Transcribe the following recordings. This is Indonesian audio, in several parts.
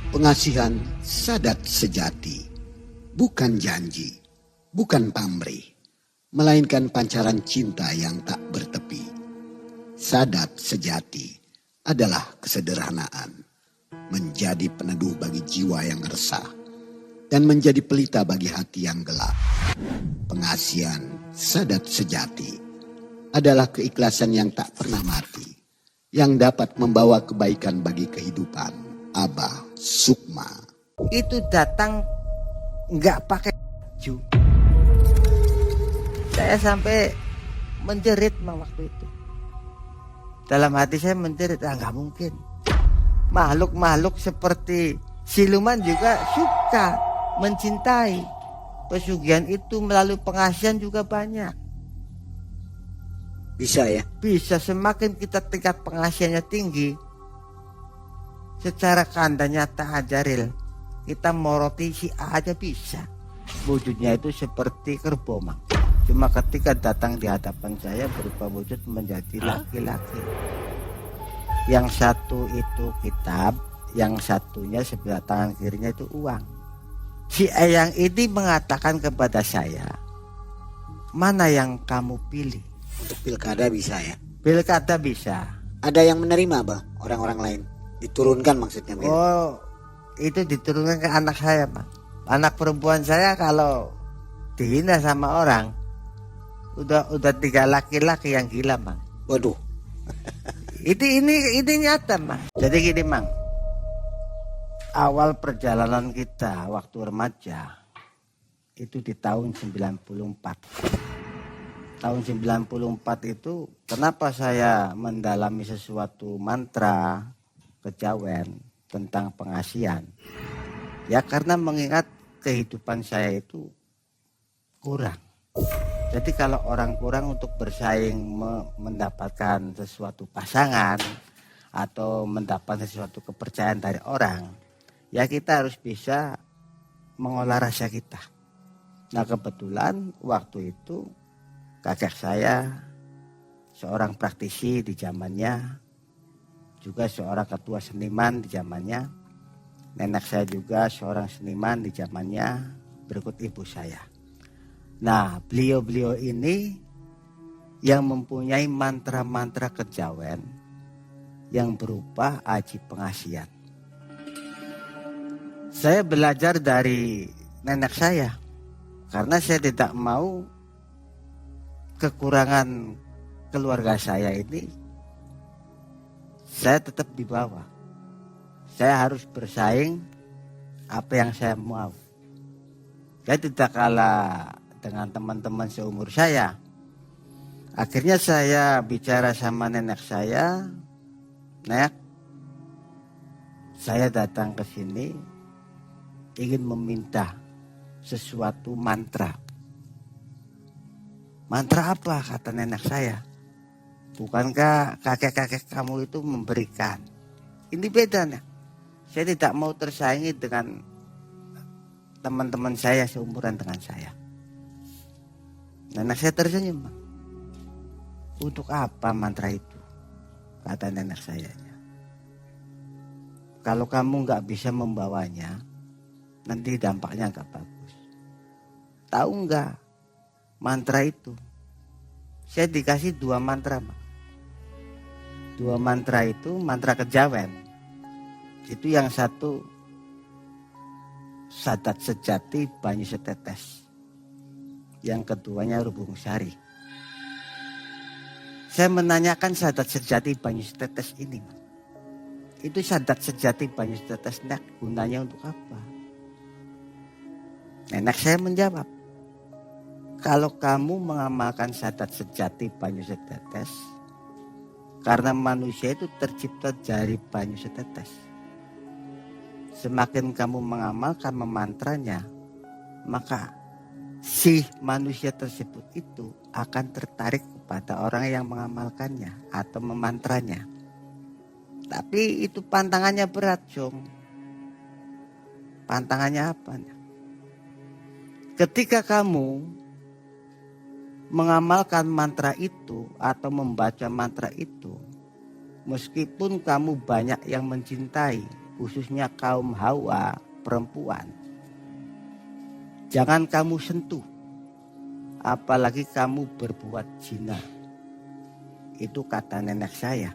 Pengasihan sadat sejati, bukan janji, bukan pamrih, melainkan pancaran cinta yang tak bertepi. Sadat sejati adalah kesederhanaan, menjadi peneduh bagi jiwa yang resah, dan menjadi pelita bagi hati yang gelap. Pengasihan sadat sejati adalah keikhlasan yang tak pernah mati, yang dapat membawa kebaikan bagi kehidupan. Abah Sukma. Itu datang nggak pakai baju. Saya sampai menjerit waktu itu. Dalam hati saya menjerit, nggak mungkin. Makhluk-makhluk seperti siluman juga suka mencintai. Pesugihan itu melalui pengasihan juga banyak. Bisa ya? Bisa, semakin kita tingkat pengasihannya tinggi, secara kanda nyata ajaril, kita moroti si A aja bisa. Wujudnya itu seperti kerbau, Mang. Cuma ketika datang di hadapan saya berupa wujud menjadi laki-laki. Yang satu itu kitab, yang satunya sebelah tangan kirinya itu uang. Si Eyang ini mengatakan kepada saya, mana yang kamu pilih? Untuk pilkada bisa ya? Pilkada bisa. Ada yang menerima, Bang, orang-orang lain? Diturunkan maksudnya? Oh, itu diturunkan ke anak saya, Bang. Anak perempuan saya kalau dihina sama orang, udah 3 laki-laki yang gila, Bang. Waduh. ini nyata, Bang. Jadi gini, Bang. Awal perjalanan kita waktu remaja itu di tahun 94. Tahun 94 itu kenapa saya mendalami sesuatu mantra kejawen tentang pengasihan? Ya karena mengingat kehidupan saya itu kurang. Jadi kalau orang kurang untuk bersaing mendapatkan sesuatu pasangan atau mendapatkan sesuatu kepercayaan dari orang, ya kita harus bisa mengolah rasa kita. Nah kebetulan waktu itu kakek saya seorang praktisi di zamannya, juga seorang ketua seniman di zamannya. Nenek saya juga seorang seniman di zamannya, berikut ibu saya. Nah beliau-beliau ini yang mempunyai mantra-mantra kejawen yang berupa aji pengasihan. Saya belajar dari nenek saya karena saya tidak mau kekurangan keluarga saya ini saya tetap di bawah. Saya harus bersaing apa yang saya mau. Saya tidak kalah dengan teman-teman seumur saya. Akhirnya saya bicara sama nenek saya, Nek, saya datang ke sini ingin meminta sesuatu mantra. Mantra apa? Kata nenek saya. Bukankah kakek-kakek kamu itu memberikan? Ini beda, Nek. Saya tidak mau tersaingi dengan teman-teman saya seumuran dengan saya. Nenek saya tersenyum. Untuk apa mantra itu? Kata nenek saya. Kalau kamu nggak bisa membawanya, nanti dampaknya nggak bagus. Tahu nggak mantra itu? Saya dikasih 2 mantra, Pak. 2 mantra itu mantra kejawen. Itu yang satu sadat sejati banyu setetes. Yang keduanya rubung sari. Saya menanyakan sadat sejati banyu setetes ini, Pak. Itu sadat sejati banyu setetes, Nek, gunanya untuk apa? Nenek saya menjawab, kalau kamu mengamalkan sadat sejati banyu setetes, karena manusia itu tercipta dari banyu setetes. Semakin kamu mengamalkan memantranya, maka si manusia tersebut itu akan tertarik kepada orang yang mengamalkannya atau memantranya. Tapi itu pantangannya berat, Jong. Pantangannya apa? Ketika kamu mengamalkan mantra itu atau membaca mantra itu, meskipun kamu banyak yang mencintai, khususnya kaum Hawa, perempuan, jangan kamu sentuh, apalagi kamu berbuat zina. Itu kata nenek saya.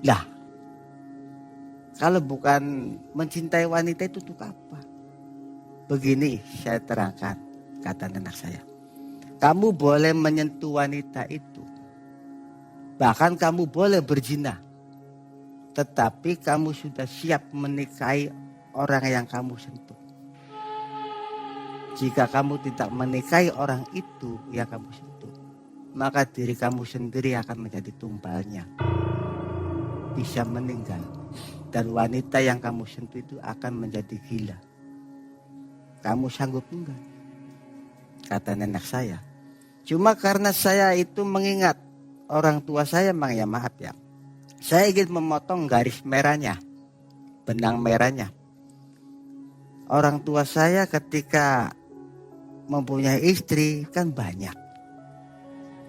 Lah, kalau bukan mencintai wanita itu untuk apa? Begini saya terangkan, kata nenek saya. Kamu boleh menyentuh wanita itu, bahkan kamu boleh berzina, tetapi kamu sudah siap menikahi orang yang kamu sentuh. Jika kamu tidak menikahi orang itu yang kamu sentuh, maka diri kamu sendiri akan menjadi tumbalnya, bisa meninggal, dan wanita yang kamu sentuh itu akan menjadi gila. Kamu sanggup enggak? Kata nenek saya. Cuma karena saya itu mengingat orang tua saya, memang ya maaf ya, saya ingin memotong garis merahnya, benang merahnya. Orang tua saya ketika mempunyai istri kan banyak.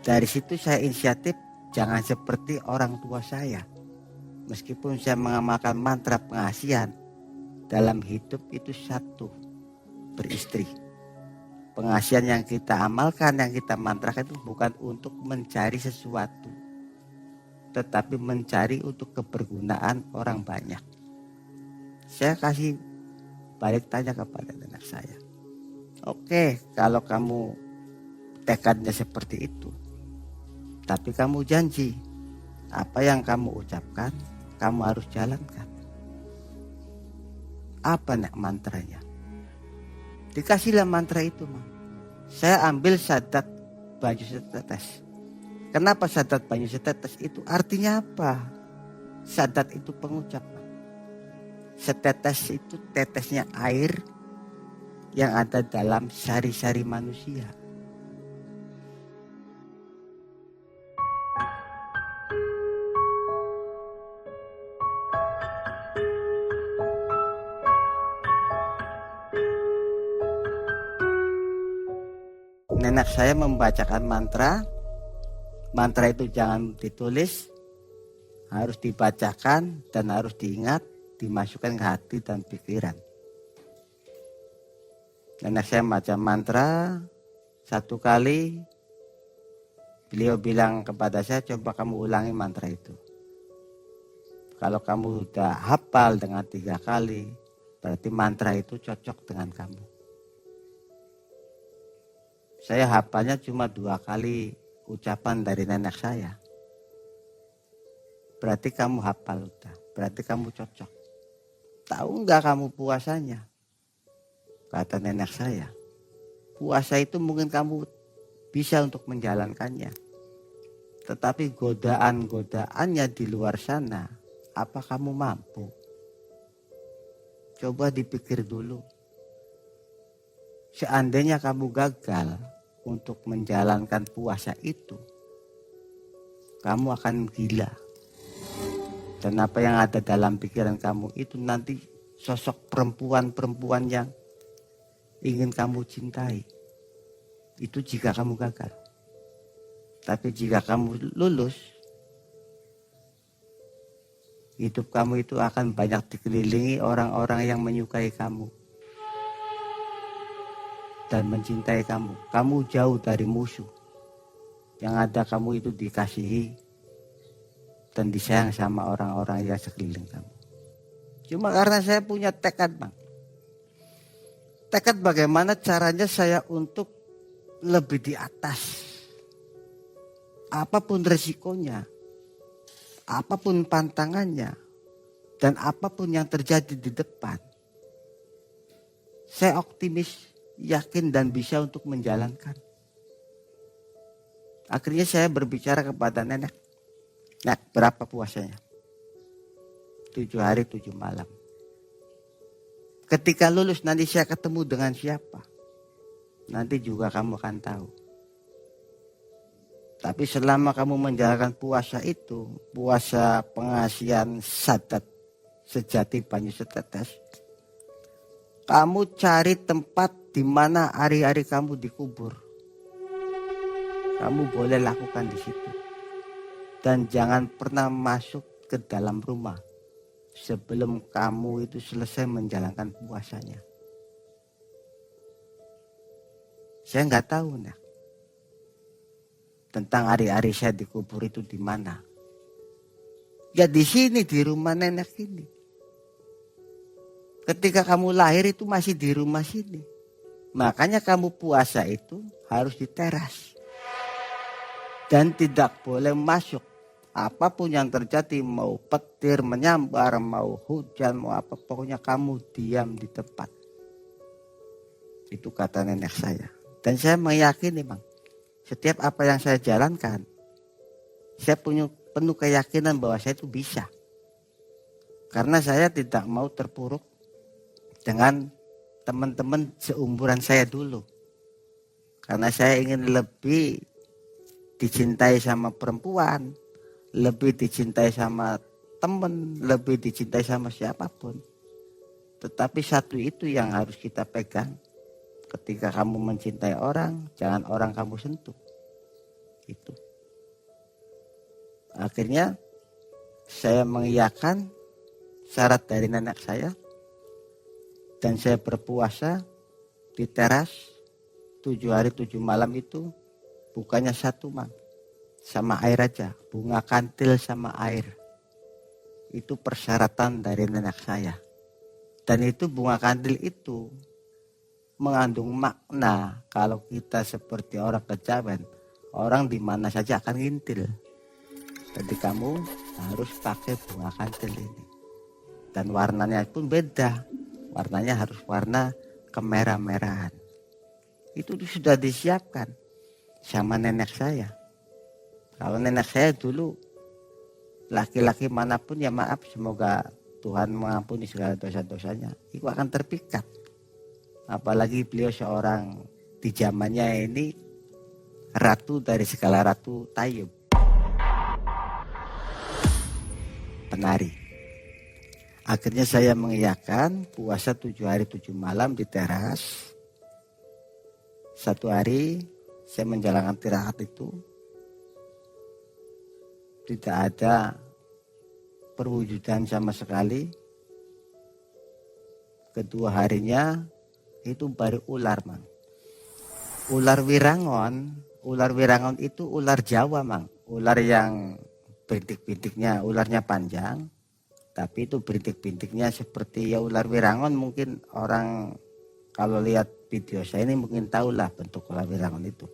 Dari situ saya inisiatif jangan seperti orang tua saya. Meskipun saya mengamalkan mantra pengasihan, dalam hidup itu satu, beristri. Pengasihan yang kita amalkan, yang kita mantrakan itu bukan untuk mencari sesuatu, tetapi mencari untuk kebergunaan orang banyak. Saya kasih balik tanya kepada anak saya. Oke, kalau kamu tekadnya seperti itu, tapi kamu janji apa yang kamu ucapkan kamu harus jalankan. Apa nak mantranya? Dikasihlah mantra itu, Mang. Saya ambil sadat banyu setetes. Kenapa sadat banyu setetes itu? Artinya apa? Sadat itu pengucap, Mang. Setetes itu tetesnya air yang ada dalam sari-sari manusia. Nenek saya membacakan mantra. Mantra itu jangan ditulis, harus dibacakan dan harus diingat, dimasukkan ke hati dan pikiran. Nenek saya baca mantra 1 kali, beliau bilang kepada saya, coba kamu ulangi mantra itu. Kalau kamu sudah hafal dengan 3 kali, berarti mantra itu cocok dengan kamu. Saya hafalnya cuma 2 kali ucapan dari nenek saya. Berarti kamu hafal udah, berarti kamu cocok. Tahu nggak kamu puasanya? Kata nenek saya, puasa itu mungkin kamu bisa untuk menjalankannya. Tetapi godaan-godaannya di luar sana, apa kamu mampu? Coba dipikir dulu. Seandainya kamu gagal untuk menjalankan puasa itu, kamu akan gila. Dan apa yang ada dalam pikiran kamu itu nanti sosok perempuan-perempuan yang ingin kamu cintai. Itu jika kamu gagal. Tapi jika kamu lulus, hidup kamu itu akan banyak dikelilingi orang-orang yang menyukai kamu dan mencintai kamu. Kamu jauh dari musuh. Yang ada kamu itu dikasihi dan disayang sama orang-orang yang sekeliling kamu. Cuma karena saya punya tekad, Bang. Tekad bagaimana caranya saya untuk lebih di atas. Apapun resikonya, apapun pantangannya, dan apapun yang terjadi di depan, saya optimis, yakin dan bisa untuk menjalankan. Akhirnya saya berbicara kepada nenek. Nek, berapa puasanya? 7 hari 7 malam. Ketika lulus nanti saya ketemu dengan siapa? Nanti juga kamu akan tahu. Tapi selama kamu menjalankan puasa itu, puasa pengasihan sadat sejati banyu setetes, kamu cari tempat di mana hari-hari kamu dikubur. Kamu boleh lakukan di situ. Dan jangan pernah masuk ke dalam rumah. sebelum kamu itu selesai menjalankan puasanya. Saya nggak tahu nak, tentang hari-hari saya dikubur itu di mana. Ya di sini, di rumah nenek ini. Ketika kamu lahir itu masih di rumah sini. Makanya kamu puasa itu harus di teras. Dan tidak boleh masuk. Apapun yang terjadi, mau petir menyambar, mau hujan, mau apa, pokoknya kamu diam di tempat. Itu kata nenek saya. Dan saya meyakini bang, setiap apa yang saya jalankan, saya punya penuh keyakinan bahwa saya itu bisa. Karena saya tidak mau terpuruk dengan teman-teman seumuran saya dulu. Karena saya ingin lebih dicintai sama perempuan, lebih dicintai sama teman, lebih dicintai sama siapapun. Tetapi satu itu yang harus kita pegang. Ketika kamu mencintai orang, jangan orang kamu sentuh. Itu. Akhirnya saya mengiyakan syarat dari nenek saya. Dan saya berpuasa di teras 7 hari 7 malam itu bukannya satu mang. Sama air aja, bunga kantil sama air. Itu persyaratan dari nenek saya. Dan itu bunga kantil itu mengandung makna kalau kita seperti orang kejawen, orang di mana saja akan ngintil. Jadi kamu harus pakai bunga kantil ini. Dan warnanya pun beda. Warnanya harus warna kemerah-merahan. Itu sudah disiapkan sama nenek saya. Kalau nenek saya dulu laki-laki manapun ya maaf, semoga Tuhan mengampuni segala dosa-dosanya, itu akan terpikat. Apalagi beliau seorang di zamannya ini ratu dari segala ratu Tayub, penari. Akhirnya saya mengiyakan puasa 7 hari 7 malam di teras. Satu hari saya menjalankan tirakat itu. Tidak ada perwujudan sama sekali. Kedua harinya itu baru ular mang. Ular wirangon itu ular Jawa mang. Ular yang bintik-bintiknya, ularnya panjang. Tapi itu bintik-bintiknya seperti ya ular wirangon. Mungkin orang kalau lihat video saya ini mungkin tahulah bentuk ular wirangon itu.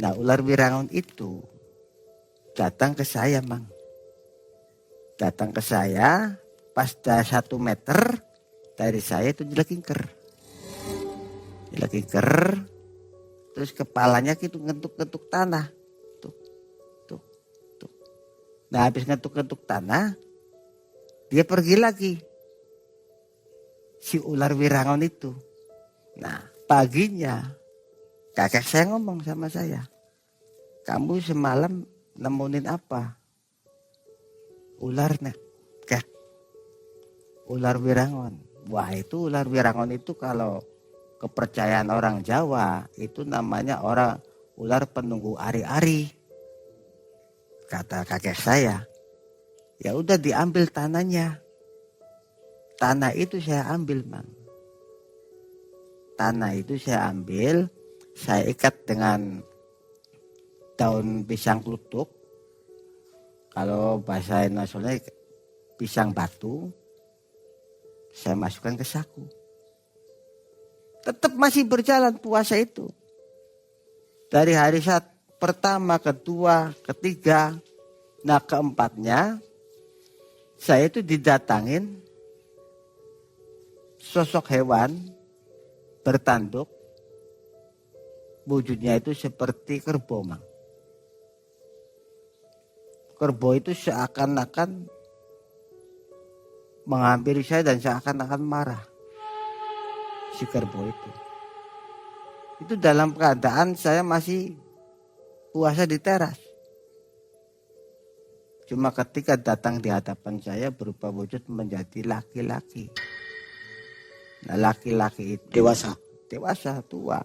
Nah ular wirangon itu datang ke saya mang. Datang ke saya pas dah 1 meter dari saya itu dilekingker. Terus kepalanya gitu ngentuk-ngentuk tanah. Tuh. Nah habis ngentuk-ngentuk tanah, dia pergi lagi, si ular wirangon itu. Nah paginya kakek saya ngomong sama saya, kamu semalam nemuin apa? Ular nek, kek. Ular wirangon. Wah itu ular wirangon itu kalau kepercayaan orang Jawa itu namanya ular penunggu ari-ari. Kata kakek saya. Ya udah diambil tanahnya. Tanah itu saya ambil mang. Tanah itu saya ambil, saya ikat dengan daun pisang klutuk. Kalau bahasa nasionalnya pisang batu. Saya masukkan ke saku. Tetap masih berjalan puasa itu. Dari hari pertama, kedua, ketiga, nah keempatnya saya itu didatangin sosok hewan bertanduk, wujudnya itu seperti kerbau mang. Kerbau itu seakan-akan menghampiri saya dan seakan-akan marah. Si kerbau itu dalam keadaan saya masih puasa di teras. Cuma ketika datang di hadapan saya berupa wujud menjadi laki-laki. Nah laki-laki itu dewasa tua.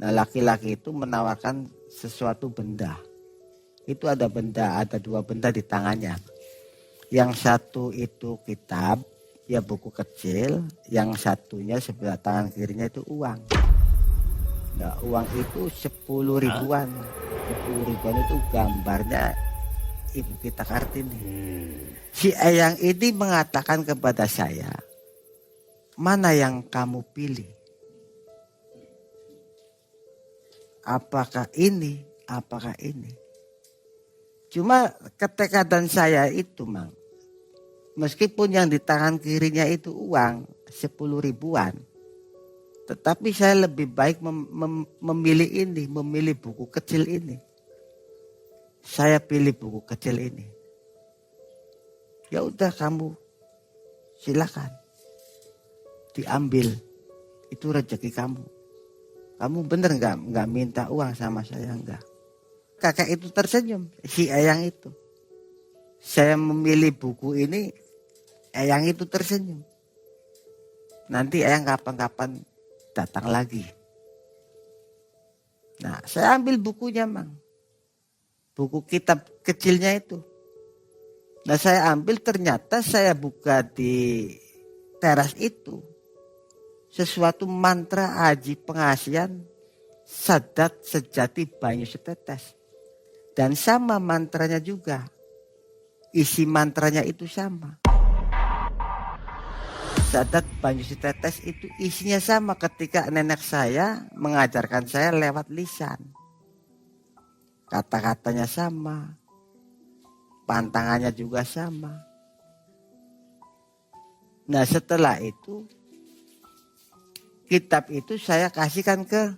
Nah laki-laki itu menawarkan sesuatu benda. Itu ada 2 benda di tangannya. Yang satu itu kitab, ya buku kecil, yang satunya sebelah tangan kirinya itu uang. Nah, uang itu 10 ribuan. 10 ribuan itu gambarnya Ibu kita Kartini. Si Eyang ini mengatakan kepada saya, mana yang kamu pilih? Apakah ini? Apakah ini? Cuma ketekatan saya itu, Mang. Meskipun yang di tangan kirinya itu uang 10 ribuan. Tetapi saya lebih baik memilih ini, memilih buku kecil ini. Saya pilih buku kecil ini. Ya udah, kamu silakan. Diambil. Itu rezeki kamu. Kamu bener nggak minta uang sama saya, enggak? Kakek itu tersenyum, si Eyang itu. Saya memilih buku ini, Eyang itu tersenyum. Nanti Eyang kapan-kapan datang lagi. Nah, saya ambil bukunya, Mang. Buku kitab kecilnya itu. Nah, saya ambil, ternyata saya buka di teras itu. Sesuatu mantra aji pengasian sadat sejati banyu setetes. Dan sama mantranya juga. Isi mantranya itu sama. Sadat banyu setetes itu isinya sama ketika nenek saya mengajarkan saya lewat lisan. Kata-katanya sama. Pantangannya juga sama. Nah, setelah itu kitab itu saya kasihkan ke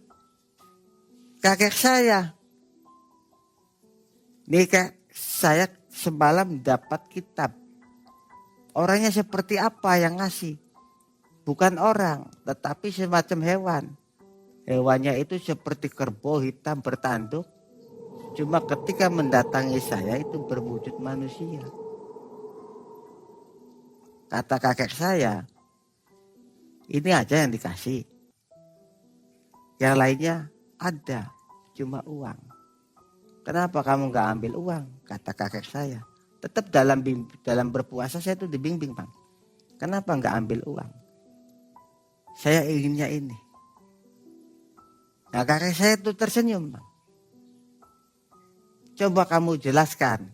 kakek saya. Nih, saya semalam dapat kitab. Orangnya seperti apa yang ngasih? Bukan orang, tetapi semacam hewan. Hewannya itu seperti kerbau hitam bertanduk. Cuma ketika mendatangi saya itu berwujud manusia. Kata kakek saya, ini aja yang dikasih. Yang lainnya ada, cuma uang. Kenapa kamu nggak ambil uang? Kata kakek saya. Tetap dalam berpuasa saya itu dibimbing, Bang. Kenapa nggak ambil uang? Saya inginnya ini. Nah, kakek saya itu tersenyum, Bang. Coba kamu jelaskan.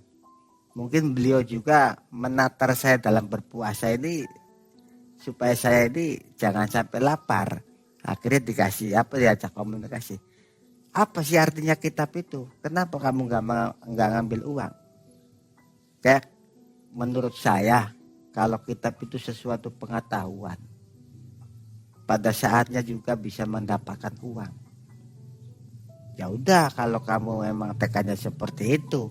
Mungkin beliau juga menatar saya dalam berpuasa ini supaya saya ini jangan sampai lapar. Akhirnya dikasih diajak komunikasi. Apa sih artinya kitab itu? Kenapa kamu nggak ngambil uang? Kayak menurut saya kalau kitab itu sesuatu pengetahuan, pada saatnya juga bisa mendapatkan uang. Ya udah, kalau kamu memang tekadnya seperti itu.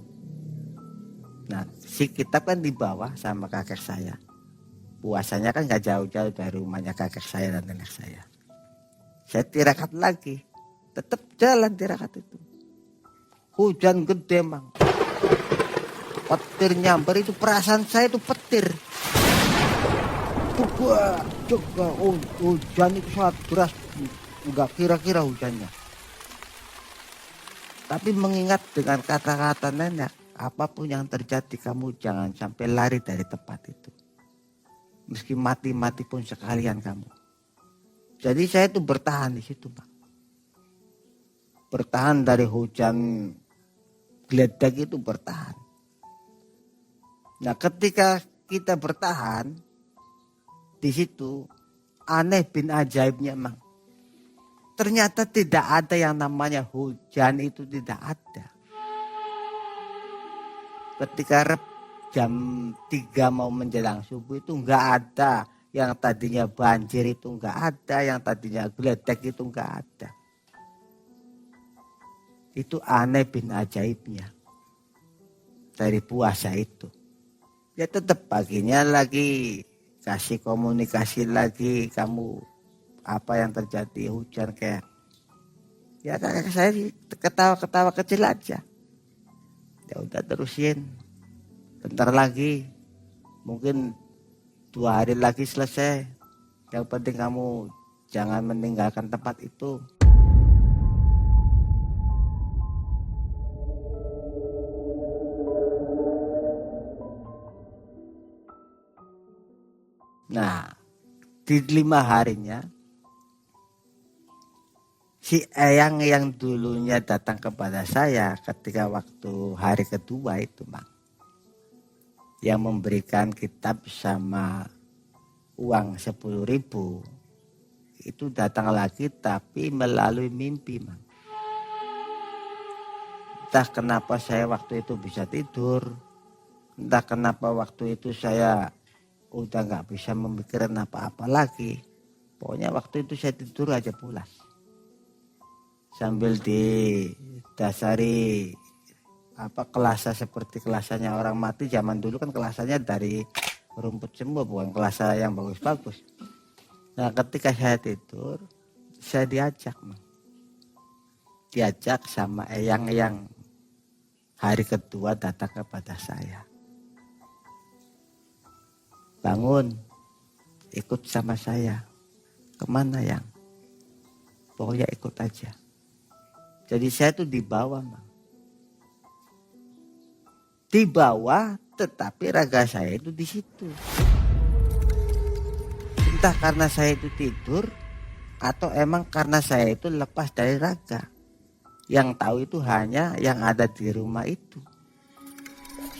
Nah, si kitab kan dibawa sama kakek saya. Puasanya kan nggak jauh-jauh dari rumahnya kakek saya dan nenek saya. Saya tirakat lagi, tetap jalan tirakat itu. Hujan gede, Mang. Petir nyamber, itu perasaan saya itu petir. Juga hujan itu sangat deras, nggak kira-kira hujannya. Tapi mengingat dengan kata-kata nenek, apapun yang terjadi kamu jangan sampai lari dari tempat itu. Meski mati-mati pun sekalian kamu. Jadi saya itu bertahan di situ, Pak. Bertahan dari hujan gledek itu, bertahan. Nah, ketika kita bertahan di situ, aneh bin ajaibnya, Mang. Ternyata tidak ada yang namanya hujan, itu tidak ada. Ketika jam 3 mau menjelang subuh itu enggak ada. Yang tadinya banjir itu enggak ada. Yang tadinya gledek itu enggak ada. Itu aneh bin ajaibnya dari puasa itu. Ya tetap paginya lagi kasih komunikasi lagi, kamu apa yang terjadi, hujan kayak. Ya kakak saya ketawa-ketawa kecil aja. Ya udah terusin. Bentar lagi. Mungkin 2 hari lagi selesai. Yang penting kamu jangan meninggalkan tempat itu. Nah, di 5 harinya si Eyang yang dulunya datang kepada saya ketika waktu hari kedua itu Bang, yang memberikan kitab sama uang 10.000, itu datang lagi tapi melalui mimpi Bang. Entah kenapa saya waktu itu bisa tidur, entah kenapa waktu itu saya udah nggak bisa memikirkan apa-apa lagi. Pokoknya waktu itu saya tidur aja pulas, sambil didasari kelasa seperti kelasanya orang mati. Zaman dulu kan kelasanya dari rumput semua, bukan kelasa yang bagus-bagus. Nah, ketika saya tidur, saya diajak sama Eyang yang hari kedua datang kepada saya. Bangun, ikut sama saya. Kemana Yang? Pokoknya ikut aja. Jadi saya tuh dibawa Bang. Dibawa, tetapi raga saya itu di situ. Entah karena saya itu tidur atau emang karena saya itu lepas dari raga. Yang tahu itu hanya yang ada di rumah itu.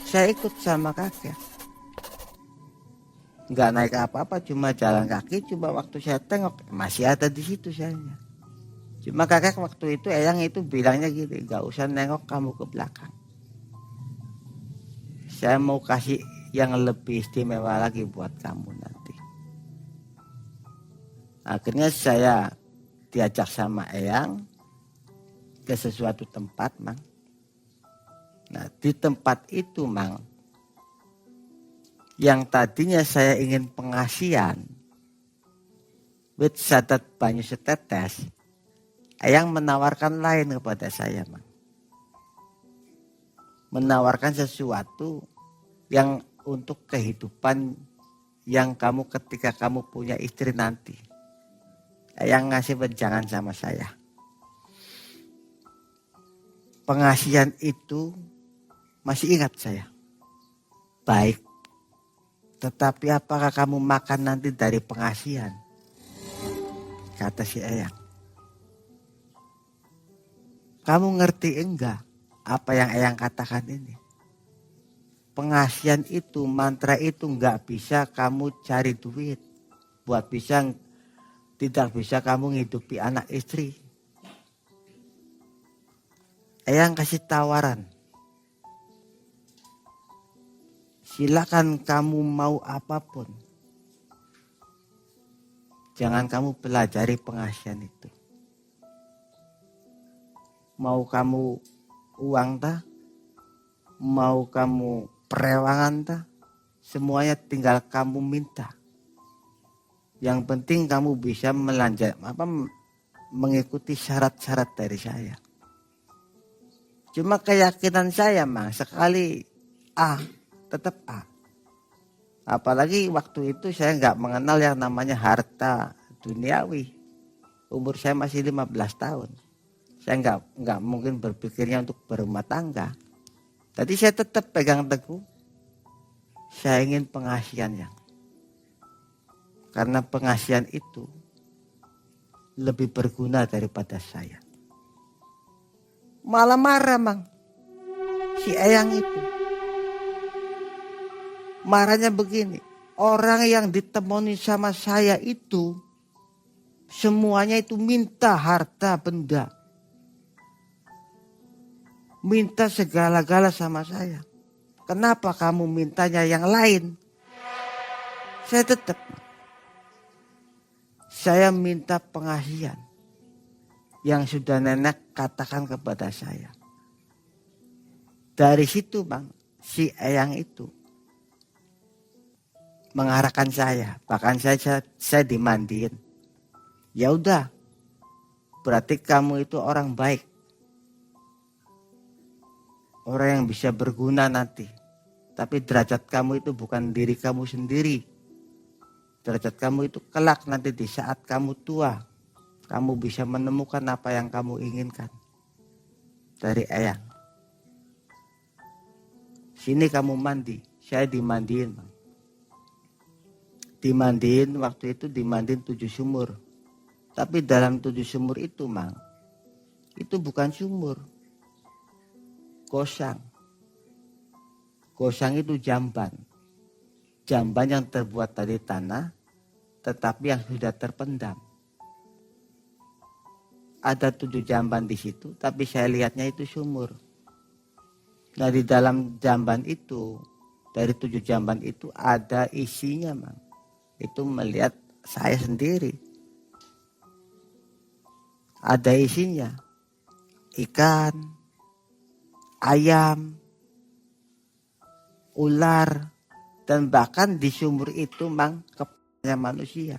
Saya ikut sama kakek. Nggak naik apa-apa, cuma jalan kaki. Cuma waktu saya tengok masih ada di situ saya. Cuma kakek waktu itu Eyang itu bilangnya gini, nggak usah nengok kamu ke belakang. Saya mau kasih yang lebih istimewa lagi buat kamu nanti. Akhirnya saya diajak sama Eyang ke sesuatu tempat Mang. Nah, di tempat itu Mang, yang tadinya saya ingin pengasian with sadat banyu setetes, Eyang menawarkan lain kepada saya Mang. Menawarkan sesuatu yang untuk kehidupan yang kamu ketika kamu punya istri nanti. Eyang ngasih wejangan sama saya. Pengasian itu masih ingat saya. Baik. Tetapi apakah kamu makan nanti dari pengasian? Kata si Eyang. Kamu ngerti enggak apa yang Eyang katakan ini? Pengasian itu, mantra itu enggak bisa kamu cari duit. Tidak bisa kamu ngidupi anak istri. Eyang kasih tawaran. Silakan kamu mau apapun. Jangan kamu pelajari pengasian itu. Mau kamu uang tah, mau kamu perewangan tah, semuanya tinggal kamu minta. Yang penting kamu bisa mengikuti syarat-syarat dari saya. Cuma keyakinan saya Mang, sekali A, tetap A. Apalagi waktu itu saya nggak mengenal yang namanya harta duniawi. Umur saya masih 15 tahun. Saya nggak mungkin berpikirnya untuk berumah tangga. Tadi saya tetap pegang teguh. Saya ingin pengasian Yang. Karena pengasian itu lebih berguna daripada saya. Malah marah Mang, si Eyang itu. Marahnya begini, orang yang ditemani sama saya itu semuanya itu minta harta benda. Minta segala-gala sama saya. Kenapa kamu mintanya yang lain? Saya tetap. Saya minta pengasian yang sudah nenek katakan kepada saya. Dari situ Bang, si Eyang itu mengarahkan saya. Bahkan saya dimandiin. Ya udah, berarti kamu itu orang baik. Orang yang bisa berguna nanti. Tapi derajat kamu itu bukan diri kamu sendiri. Derajat kamu itu kelak nanti di saat kamu tua. Kamu bisa menemukan apa yang kamu inginkan. Dari Eyang. Sini kamu mandi. Saya dimandiin Bang. dimandiin, waktu itu dimandiin 7 sumur. Tapi dalam 7 sumur itu, Mang, itu bukan sumur. Gosang. Gosang itu jamban. Jamban yang terbuat dari tanah, tetapi yang sudah terpendam. Ada 7 jamban di situ, tapi saya lihatnya itu sumur. Nah, di dalam jamban itu, dari 7 jamban itu ada isinya, Mang. Itu melihat saya sendiri. Ada isinya. Ikan, ayam, ular, dan bahkan di sumur itu, Mang, kepalanya manusia.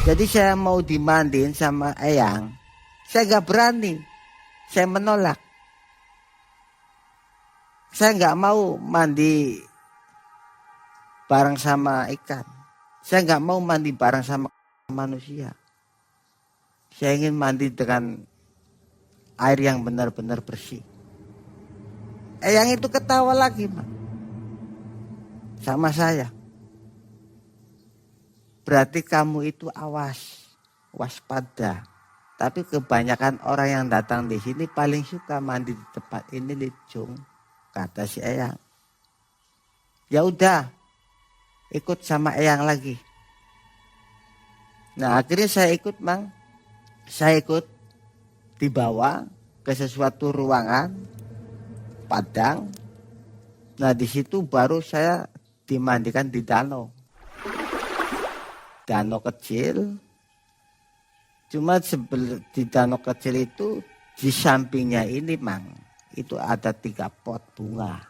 Jadi saya mau dimandiin sama Eyang, saya gak berani, saya menolak. Saya gak mau mandi bareng sama ikan, saya gak mau mandi bareng sama manusia. Saya ingin mandi dengan air yang benar-benar bersih. Eyang itu ketawa lagi, Mang, sama saya. Berarti kamu itu awas, waspada. Tapi kebanyakan orang yang datang di sini paling suka mandi di tempat ini, Licung, kata si Eyang. Ya udah, ikut sama Eyang lagi. Nah, akhirnya saya ikut, Mang. Saya ikut dibawa ke sesuatu ruangan padang. Nah, di situ baru saya dimandikan di danau. Danau kecil, cuma di danau kecil itu di sampingnya ini, Mang, itu ada 3 pot bunga.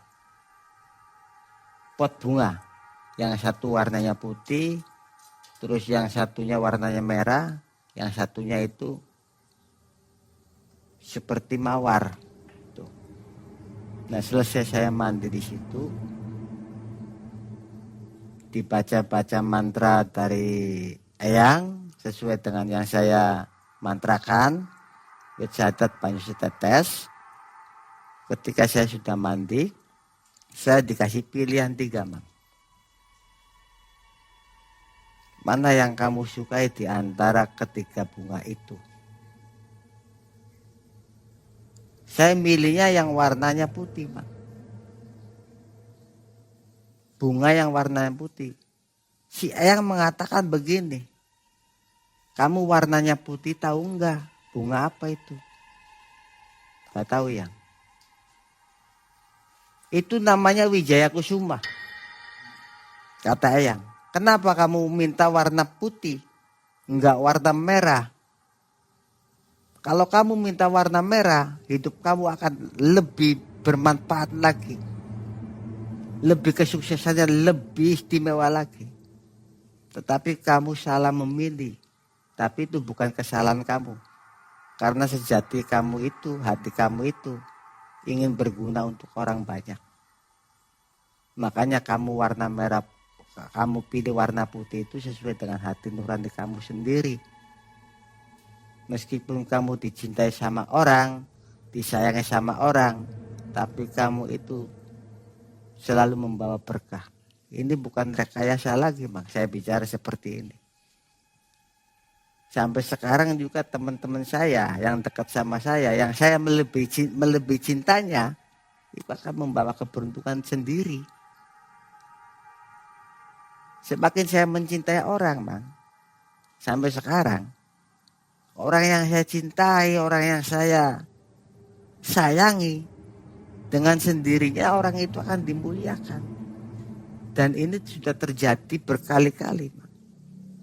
Pot bunga, yang satu warnanya putih, terus yang satunya warnanya merah, yang satunya itu seperti mawar. Tuh. Nah, selesai saya mandi di situ, dibaca-baca mantra dari Eyang sesuai dengan yang saya mantrakan, Witsadat banyu setetes. Ketika saya sudah mandi, saya dikasih pilihan 3, Mang. Mana yang kamu sukai di antara ketiga bunga itu? Saya milihnya yang warnanya putih, Mang. Bunga yang warnanya putih. Si Eyang mengatakan begini, kamu warnanya putih tahu enggak? Bunga apa itu? Gak tahu, Yang. Itu namanya Wijaya Kusuma. Kata Eyang, kenapa kamu minta warna putih, enggak warna merah? Kalau kamu minta warna merah, hidup kamu akan lebih bermanfaat lagi. Lebih kesuksesannya lebih istimewa lagi. Tetapi kamu salah memilih. Tapi itu bukan kesalahan kamu. Karena sejati kamu itu, hati kamu itu ingin berguna untuk orang banyak. Makanya kamu warna merah, kamu pilih warna putih itu sesuai dengan hati nurani kamu sendiri. Meskipun kamu dicintai sama orang, disayangi sama orang, tapi kamu itu selalu membawa berkah. Ini bukan rekayasa lagi, Mang. Saya bicara seperti ini. Sampai sekarang juga teman-teman saya yang dekat sama saya, yang saya melebihi cintanya, itu akan membawa keberuntungan sendiri. Semakin saya mencintai orang, Mang, sampai sekarang, orang yang saya cintai, orang yang saya sayangi, dengan sendirinya orang itu akan dimuliakan. Dan ini sudah terjadi berkali-kali.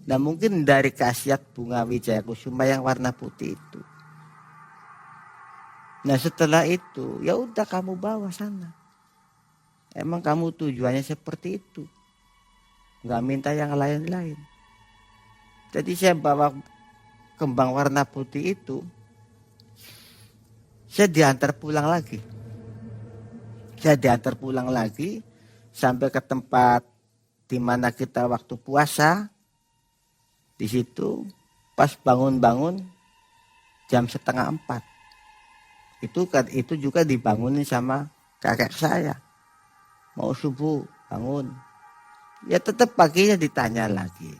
Nah, mungkin dari khasiat bunga Wijaya Kusuma yang warna putih itu. Nah, setelah itu, ya udah kamu bawa sana. Emang kamu tujuannya seperti itu. Nggak minta yang lain-lain. Jadi saya bawa kembang warna putih itu. Saya diantar pulang lagi. Sampai ke tempat di mana kita waktu puasa. Di situ pas bangun-bangun jam 3:30. Itu juga dibangunin sama kakek saya. Mau subuh bangun. Ya tetap paginya ditanya lagi.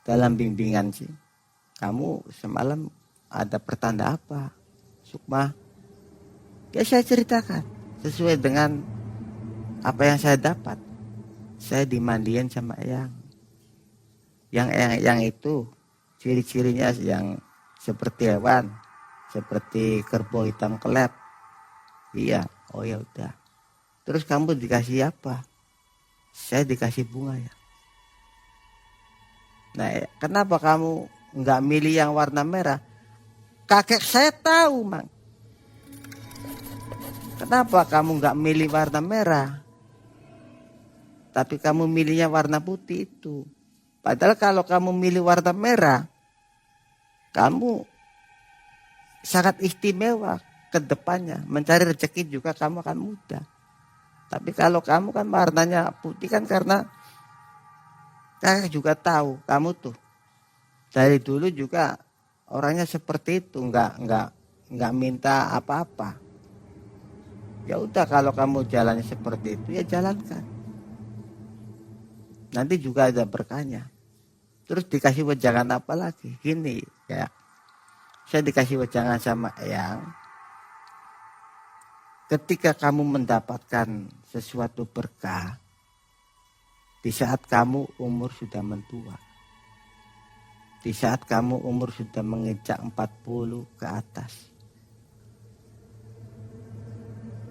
Dalam bimbingan sih. Kamu semalam ada pertanda apa, Sukma? Ya saya ceritakan sesuai dengan apa yang saya dapat. Saya dimandiin sama yang itu ciri-cirinya yang seperti hewan, seperti kerbau hitam kelep. Iya, oh ya udah. Terus kamu dikasih apa? Saya dikasih bunga ya. Nah, kenapa kamu nggak milih yang warna merah? Kakek saya tahu, Mang. Kenapa kamu nggak milih warna merah? Tapi kamu milihnya warna putih itu. Padahal kalau kamu milih warna merah, kamu sangat istimewa ke depannya. Mencari rezeki juga kamu akan mudah. Tapi kalau kamu kan warnanya putih kan karena kakek juga tahu kamu tuh dari dulu juga orangnya seperti itu, nggak minta apa-apa. Ya udah kalau kamu jalannya seperti itu ya jalankan. Nanti juga ada berkahnya. Terus dikasih wejangan apa lagi? Gini ya, saya dikasih wejangan sama Eyang. Ketika kamu mendapatkan sesuatu berkah, di saat kamu umur sudah mentua, di saat kamu umur sudah menginjak 40 ke atas,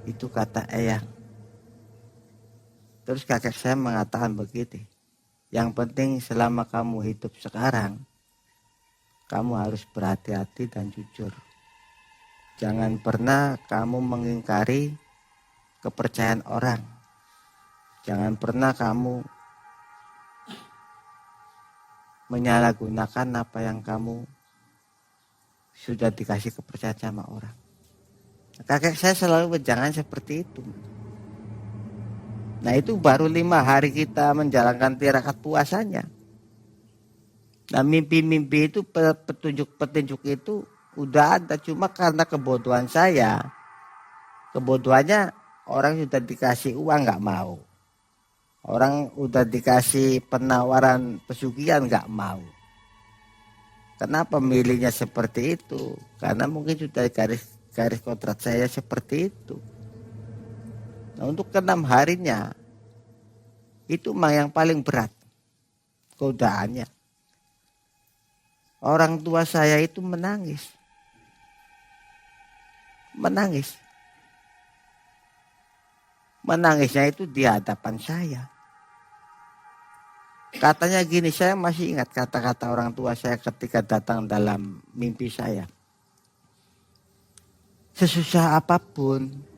itu kata Eyang. Terus kakek saya mengatakan begitu. Yang penting selama kamu hidup sekarang, kamu harus berhati-hati dan jujur. Jangan pernah kamu mengingkari kepercayaan orang. Jangan pernah kamu menyalahgunakan apa yang kamu sudah dikasih kepercayaan sama orang. Kakek saya selalu wejangan seperti itu. Nah itu baru 5 hari kita menjalankan tirakat puasanya. Nah mimpi-mimpi itu, petunjuk-petunjuk itu udah ada. Cuma karena kebodohan saya. Kebodohannya orang sudah dikasih uang gak mau. Orang udah dikasih penawaran pesugihan gak mau. Kenapa milihnya seperti itu? Karena mungkin sudah garis kodrat saya seperti itu. Nah, untuk ke-6 harinya itu mah yang paling berat godaannya. Orang tua saya itu menangis. Menangisnya itu di hadapan saya. Katanya gini, saya masih ingat kata-kata orang tua saya ketika datang dalam mimpi saya. Sesusah apapun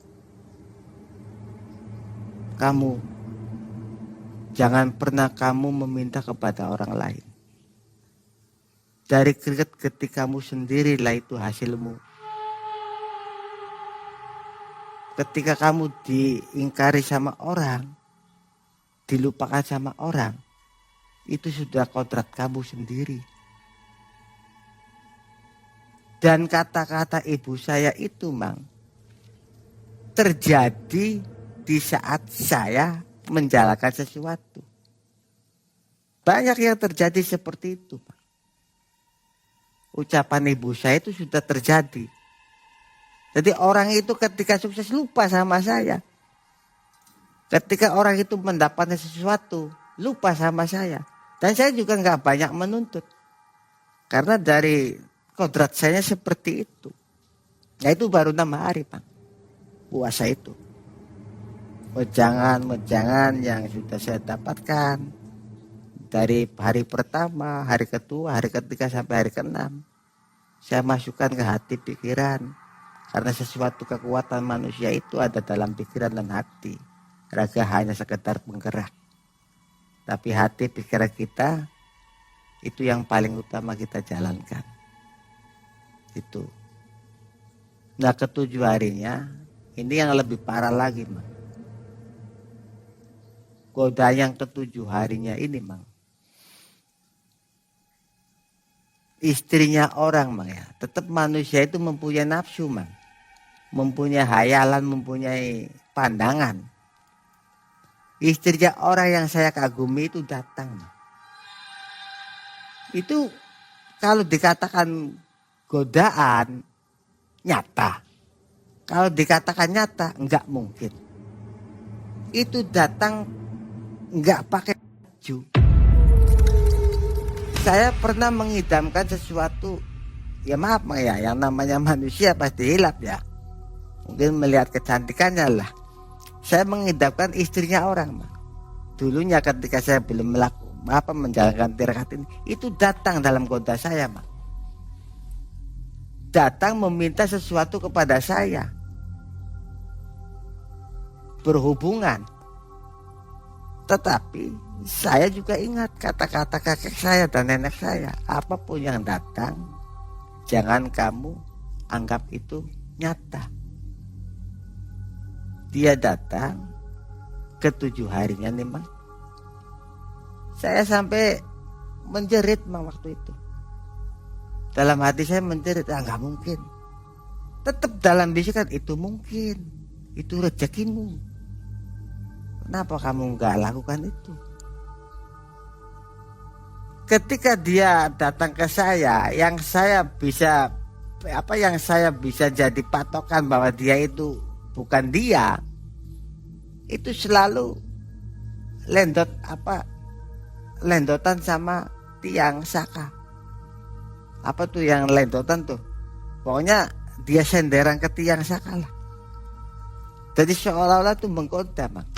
kamu, jangan pernah kamu meminta kepada orang lain. Dari keringat ketikamu sendirilah itu hasilmu. Ketika kamu diingkari sama orang, dilupakan sama orang, itu sudah kodrat kamu sendiri. Dan kata-kata ibu saya itu, Mang, terjadi di saat saya menjalankan sesuatu. Banyak yang terjadi seperti itu, Pak. Ucapan ibu saya itu sudah terjadi. Jadi orang itu ketika sukses lupa sama saya. Ketika orang itu mendapatkan sesuatu, lupa sama saya. Dan saya juga nggak banyak menuntut. Karena dari kodrat saya seperti itu. Nah itu baru 6 hari, Pak. Puasa itu. Wejangan yang sudah saya dapatkan dari hari pertama, hari kedua, hari ketiga sampai hari ke-6, saya masukkan ke hati pikiran. Karena sesuatu kekuatan manusia itu ada dalam pikiran dan hati. Raga hanya sekedar penggerak. Tapi hati pikiran kita itu yang paling utama kita jalankan. Itu. Nah ke-7 harinya ini yang lebih parah lagi, Mang. Godaan yang ke-7 harinya ini, Mang, istrinya orang, Mang ya. Tetap manusia itu mempunyai nafsu, Mang. Mempunyai hayalan, mempunyai pandangan. Istrinya orang yang saya kagumi itu datang, Mang. Itu kalau dikatakan godaan nyata. Kalau dikatakan nyata enggak mungkin. Itu datang enggak pakai baju. Saya pernah mengidamkan sesuatu, ya maaf Mang ya, yang namanya manusia pasti hilap ya. Mungkin melihat kecantikannya lah. Saya mengidamkan istrinya orang, Mang. Dulunya ketika saya belum menjalankan tirakat ini, itu datang dalam goda saya, Mang. Datang meminta sesuatu kepada saya, berhubungan. Tetapi saya juga ingat kata-kata kakek saya dan nenek saya, apapun yang datang jangan kamu anggap itu nyata. Dia datang ke-7 harinya nih, Mang. Saya sampai menjerit, Mang, waktu itu. Dalam hati saya menjerit, nggak mungkin. Tetap dalam bisikan, itu mungkin. Itu rezekimu. Kenapa kamu nggak lakukan itu? Ketika dia datang ke saya, yang saya bisa jadi patokan bahwa dia itu bukan dia, itu selalu lendotan sama tiang saka. Apa tuh yang lendotan tuh? Pokoknya dia senderan ke tiang saka lah. Jadi seolah-olah tuh menggoda, Mang.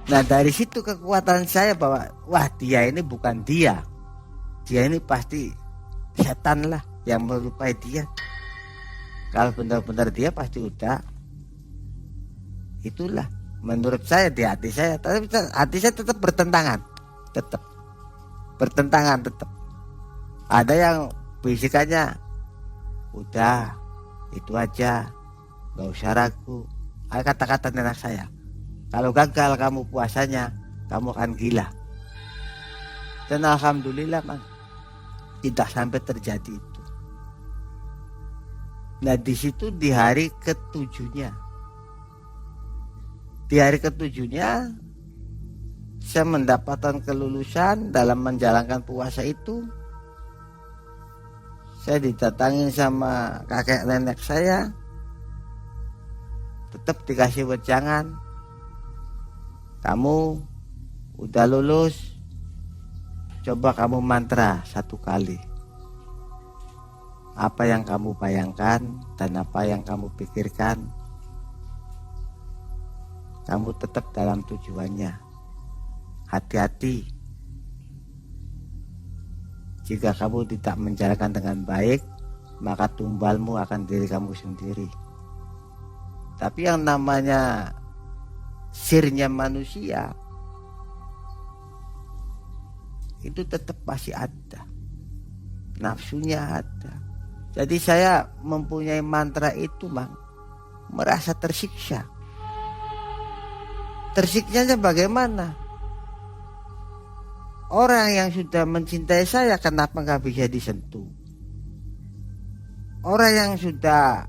Nah dari situ kekuatan saya bahwa wah dia ini bukan dia. Dia ini pasti setan lah yang menyerupai dia. Kalau benar-benar dia pasti udah. Itulah menurut saya di hati saya. Tapi hati saya tetap bertentangan. Tetap bertentangan tetap. Ada yang bisikannya udah itu aja, gak usah ragu. Kata-kata nenek saya, kalau gagal kamu puasanya, kamu akan gila. Dan alhamdulillah, Mang, tidak sampai terjadi itu. Nah di situ di hari ke-7-nya, saya mendapatkan kelulusan dalam menjalankan puasa itu. Saya didatangi sama kakek nenek saya, tetap dikasih wejangan, kamu udah lulus, coba kamu mantra 1 kali. Apa yang kamu bayangkan dan apa yang kamu pikirkan, kamu tetap dalam tujuannya. Hati-hati. Jika kamu tidak menjalankan dengan baik, maka tumbalmu akan diri kamu sendiri. Tapi yang namanya sirnya manusia itu tetap masih ada, nafsunya ada. Jadi saya mempunyai mantra itu, Mang, merasa tersiksa. Tersiksanya bagaimana? Orang yang sudah mencintai saya kenapa nggak bisa disentuh? Orang yang sudah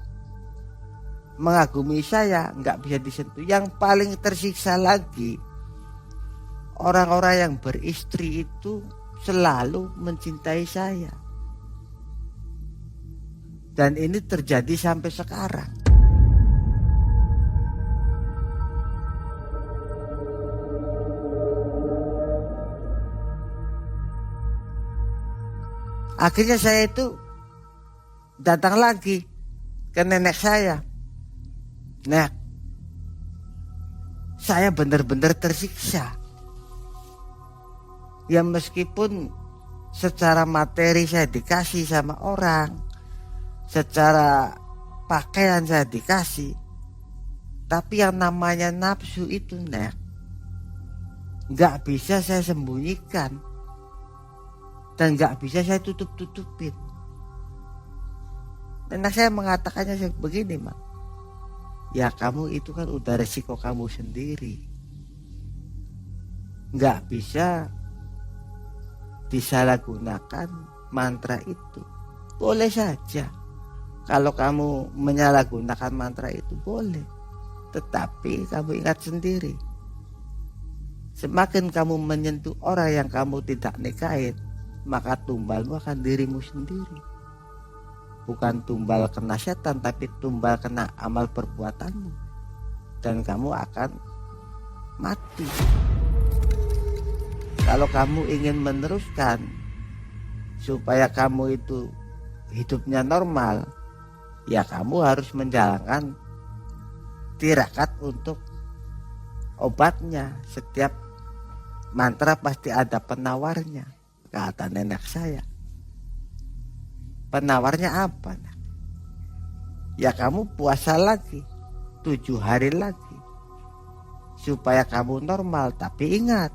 mengagumi saya nggak bisa disentuh. Yang paling tersiksa lagi, orang-orang yang beristri itu selalu mencintai saya. Dan ini terjadi sampai sekarang. Akhirnya saya itu datang lagi ke nenek saya. Nek, saya benar-benar tersiksa. Ya meskipun secara materi saya dikasih sama orang, secara pakaian saya dikasih, Tapi yang namanya nafsu itu, Nek, nggak bisa saya sembunyikan dan nggak bisa saya tutup-tutupin. Dan saya mengatakannya begini, Mak. Ya kamu itu kan udah resiko kamu sendiri. Nggak bisa disalahgunakan mantra itu. Boleh saja kalau kamu menyalahgunakan mantra itu, boleh. Tetapi kamu ingat sendiri, semakin kamu menyentuh orang yang kamu tidak nikahin, maka tumbalmu akan dirimu sendiri. Bukan tumbal kena setan, tapi tumbal kena amal perbuatanmu. Dan kamu akan mati. Kalau kamu ingin meneruskan supaya kamu itu hidupnya normal, ya kamu harus menjalankan tirakat untuk obatnya. Setiap mantra pasti ada penawarnya, kata nenek saya. Penawarnya apa? Ya kamu puasa lagi 7 hari lagi supaya kamu normal. Tapi ingat,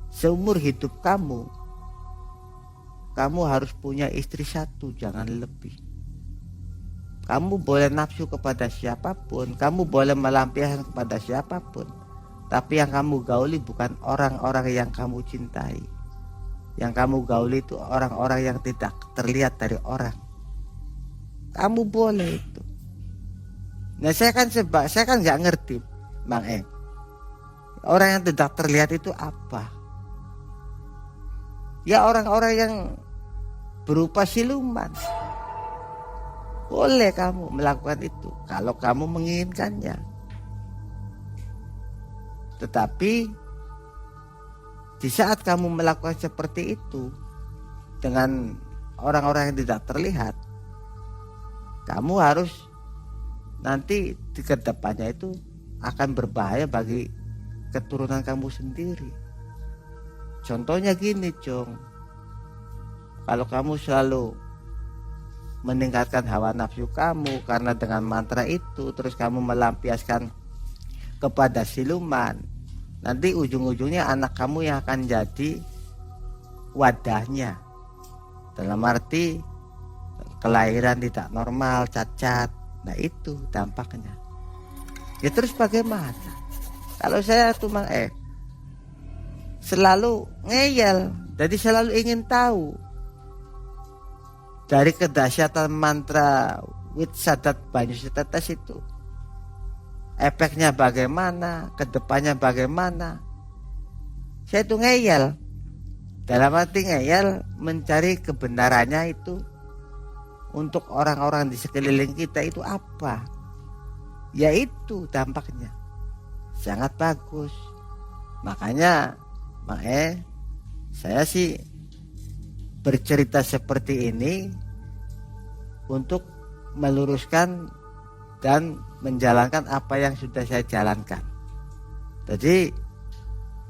seumur hidup kamu harus punya istri 1, jangan lebih. Kamu boleh nafsu kepada siapapun, kamu boleh melampiaskan kepada siapapun, tapi yang kamu gauli bukan orang-orang yang kamu cintai. Yang kamu gauli itu orang-orang yang tidak terlihat dari orang. Kamu boleh itu. Nah saya kan nggak ngerti, Bang orang yang tidak terlihat itu apa? Ya orang-orang yang berupa siluman. Boleh kamu melakukan itu kalau kamu menginginkannya. Tetapi di saat kamu melakukan seperti itu dengan orang-orang yang tidak terlihat, kamu harus nanti di kedepannya itu akan berbahaya bagi keturunan kamu sendiri. Contohnya gini, Cong. Kalau kamu selalu meningkatkan hawa nafsu kamu karena dengan mantra itu, terus kamu melampiaskan kepada siluman, nanti ujung-ujungnya anak kamu yang akan jadi wadahnya. Dalam arti kelahiran tidak normal, cacat. Nah itu dampaknya. Ya terus bagaimana? Kalau saya tuh Mang selalu ngeyel, jadi selalu ingin tahu dari kedahsyatan mantra Wit Sadat Banyu Setetes itu, efeknya bagaimana, kedepannya bagaimana. Saya tuh ngeyel, dalam arti ngeyel mencari kebenarannya itu untuk orang-orang di sekeliling kita itu apa. Yaitu dampaknya sangat bagus. Makanya Bang saya sih bercerita seperti ini untuk meluruskan dan menjalankan apa yang sudah saya jalankan. Jadi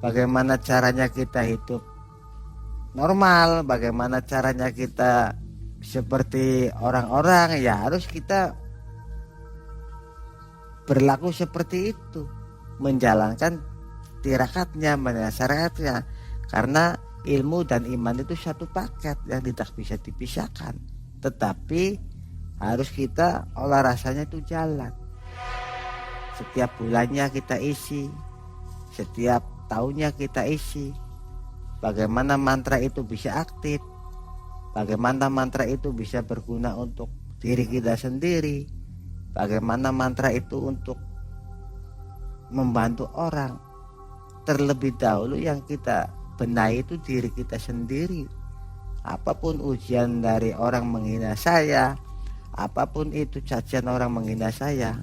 bagaimana caranya kita hidup normal, bagaimana caranya kita seperti orang-orang, ya harus kita berlaku seperti itu, menjalankan tirakatnya, menasyaratnya. Karena ilmu dan iman itu satu paket yang tidak bisa dipisahkan. Tetapi harus kita olah rasanya itu jalan. Setiap bulannya kita isi, setiap tahunnya kita isi. Bagaimana mantra itu bisa aktif, bagaimana mantra itu bisa berguna untuk diri kita sendiri, bagaimana mantra itu untuk membantu orang. Terlebih dahulu yang kita benahi itu diri kita sendiri. Apapun ujian dari orang menghina saya, apapun itu cacian orang menghina saya,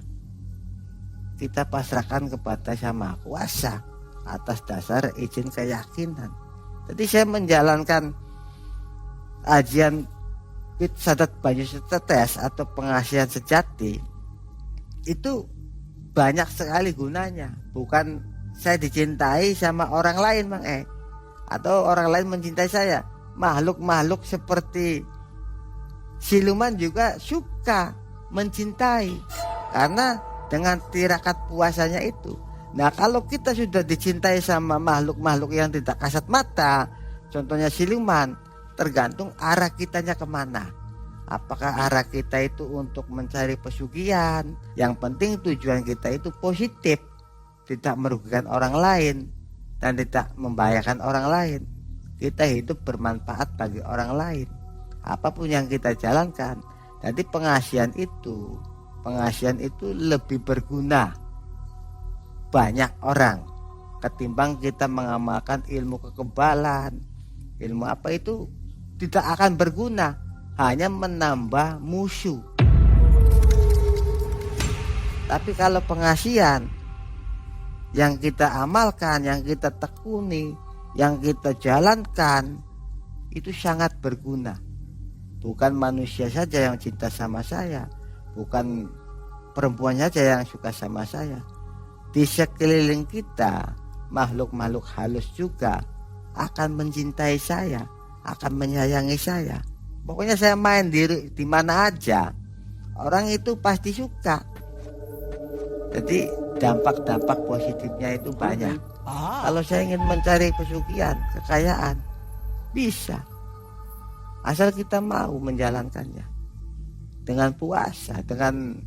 kita pasrahkan kepada Sang Maha Kuasa atas dasar izin keyakinan. Jadi saya menjalankan ajian Wit Sadat Banyu Setetes atau pengasihan sejati itu banyak sekali gunanya. Bukan saya dicintai sama orang lain, Bang atau orang lain mencintai saya. Makhluk-makhluk seperti siluman juga suka mencintai. Karena dengan tirakat puasanya itu. Nah, kalau kita sudah dicintai sama makhluk-makhluk yang tidak kasat mata, contohnya siluman, tergantung arah kitanya kemana. Apakah arah kita itu untuk mencari pesugihan? Yang penting tujuan kita itu positif, tidak merugikan orang lain dan tidak membahayakan orang lain. Kita hidup bermanfaat bagi orang lain, apapun yang kita jalankan. Jadi pengasihan itu lebih berguna banyak orang ketimbang kita mengamalkan ilmu kekebalan. Ilmu apa itu tidak akan berguna, hanya menambah musuh. Tapi kalau pengasihan yang kita amalkan, yang kita tekuni, yang kita jalankan, itu sangat berguna. Bukan manusia saja yang cinta sama saya, bukan perempuan saja yang suka sama saya. Di sekeliling kita, makhluk-makhluk halus juga akan mencintai saya, akan menyayangi saya. Pokoknya saya main di mana aja, orang itu pasti suka. Jadi dampak-dampak positifnya itu banyak. Kalau saya ingin mencari pesugihan, kekayaan, bisa. Asal kita mau menjalankannya dengan puasa, dengan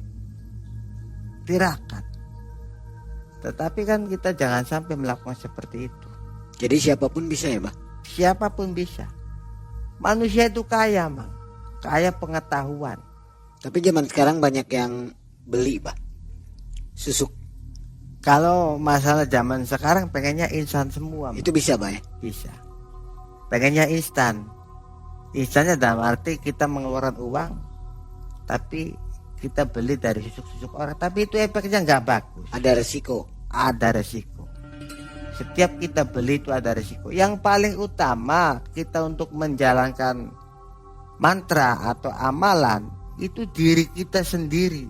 tirakat. Tetapi kan kita jangan sampai melakukan seperti itu. Jadi siapapun bisa ya, Bang? Siapapun bisa. Manusia itu kaya, Mang. Kaya pengetahuan. Tapi zaman sekarang banyak yang beli, Bang, susuk. Kalau masalah zaman sekarang pengennya instan semua, Mang. Itu bisa, Bang ya? Bisa. Pengennya instan. Instannya dalam arti kita mengeluarkan uang, tapi kita beli dari susuk-susuk orang, tapi itu efeknya nggak bagus. Ada resiko. Ada resiko. Setiap kita beli itu ada resiko. Yang paling utama kita untuk menjalankan mantra atau amalan itu diri kita sendiri.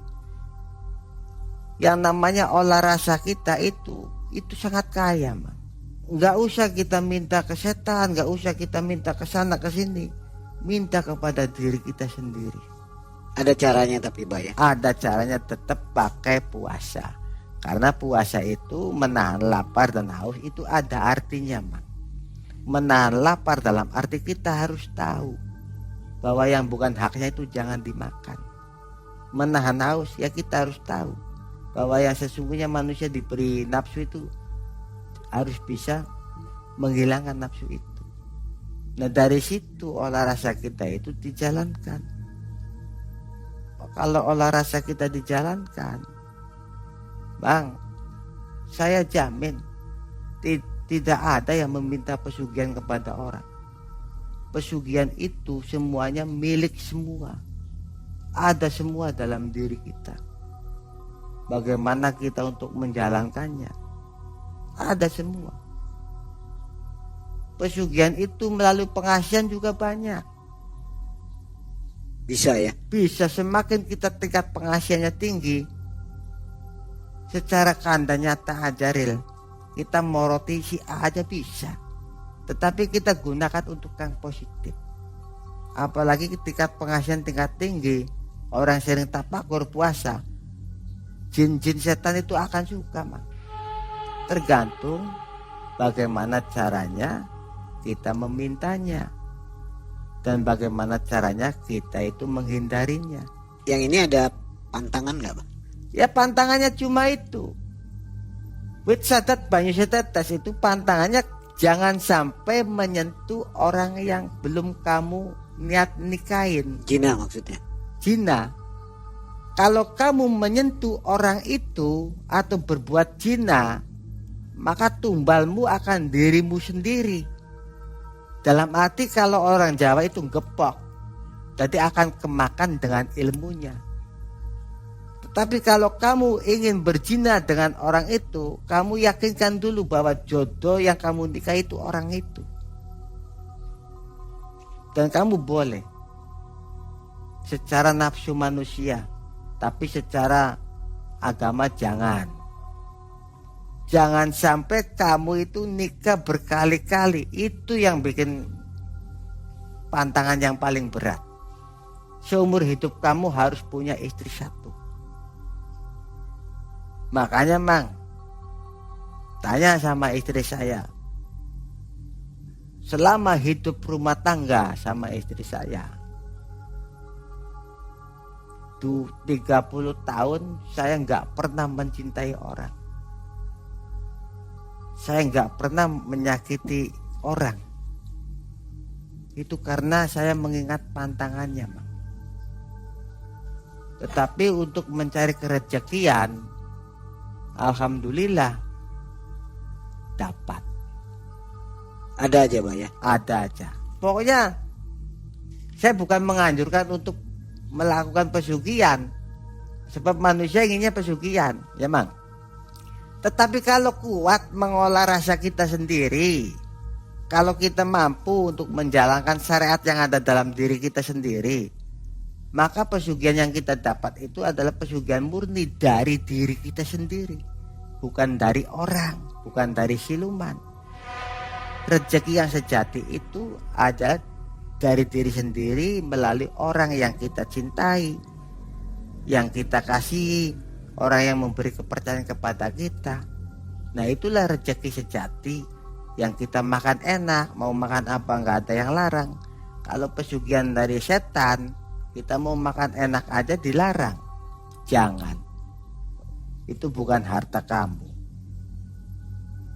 Yang namanya olah rasa kita itu sangat kaya, Man. Nggak usah kita minta ke setan, nggak usah kita minta ke sana ke sini. Minta kepada diri kita sendiri. Ada caranya tapi, Bang ya? Ada caranya, tetap pakai puasa. Karena puasa itu menahan lapar dan haus itu ada artinya, Man. Menahan lapar dalam arti kita harus tahu bahwa yang bukan haknya itu jangan dimakan. Menahan haus ya kita harus tahu bahwa yang sesungguhnya manusia diberi nafsu itu harus bisa menghilangkan nafsu itu. Nah, dari situ olah rasa kita itu dijalankan. Kalau olah rasa kita dijalankan, Bang, saya jamin tidak ada yang meminta pesugihan kepada orang. Pesugihan itu semuanya milik semua. Ada semua dalam diri kita. Bagaimana kita untuk menjalankannya? Ada semua. Pesugihan itu melalui pengasihan juga banyak. Bisa ya? Bisa, semakin kita tingkat pengasihannya tinggi, secara kanda nyata ajaril, kita mau roti si A aja bisa. Tetapi kita gunakan untuk yang positif. Apalagi tingkat pengasihan tingkat tinggi, orang sering tapakur puasa, jin-jin setan itu akan suka, Man. Tergantung bagaimana caranya kita memintanya dan bagaimana caranya kita itu menghindarinya. Yang ini ada pantangan nggak, Bang? Ya pantangannya cuma itu. Wit sadat banyu setetes itu pantangannya jangan sampai menyentuh orang yang belum kamu niat nikahin. Jina maksudnya? Jina. Kalau kamu menyentuh orang itu atau berbuat jina, maka tumbalmu akan dirimu sendiri. Dalam arti kalau orang Jawa itu gepok, jadi akan kemakan dengan ilmunya. Tetapi kalau kamu ingin berzina dengan orang itu, kamu yakinkan dulu bahwa jodoh yang kamu nikah itu orang itu. Dan kamu boleh secara nafsu manusia, tapi secara agama jangan. Jangan sampai kamu itu nikah berkali-kali. Itu yang bikin pantangan yang paling berat. Seumur hidup kamu harus punya istri satu. Makanya Mang, tanya sama istri saya, selama hidup rumah tangga sama istri saya, tuh 30 tahun saya nggak pernah mencintai orang. Saya nggak pernah menyakiti orang. Itu karena saya mengingat pantangannya, Mang. Tetapi untuk mencari kerezekian, alhamdulillah dapat. Ada aja, Bah ya. Ada aja. Pokoknya saya bukan menganjurkan untuk melakukan pesugihan, sebab manusia inginnya pesugihan, ya Mang. Tetapi kalau kuat mengolah rasa kita sendiri, kalau kita mampu untuk menjalankan syariat yang ada dalam diri kita sendiri, maka pesugihan yang kita dapat itu adalah pesugihan murni dari diri kita sendiri, bukan dari orang, bukan dari siluman. Rezeki yang sejati itu adalah dari diri sendiri melalui orang yang kita cintai, yang kita kasihi, orang yang memberi kepercayaan kepada kita. Nah, itulah rezeki sejati yang kita makan enak, mau makan apa nggak ada yang larang. Kalau pesugihan dari setan, kita mau makan enak aja dilarang. Jangan. Itu bukan harta kamu.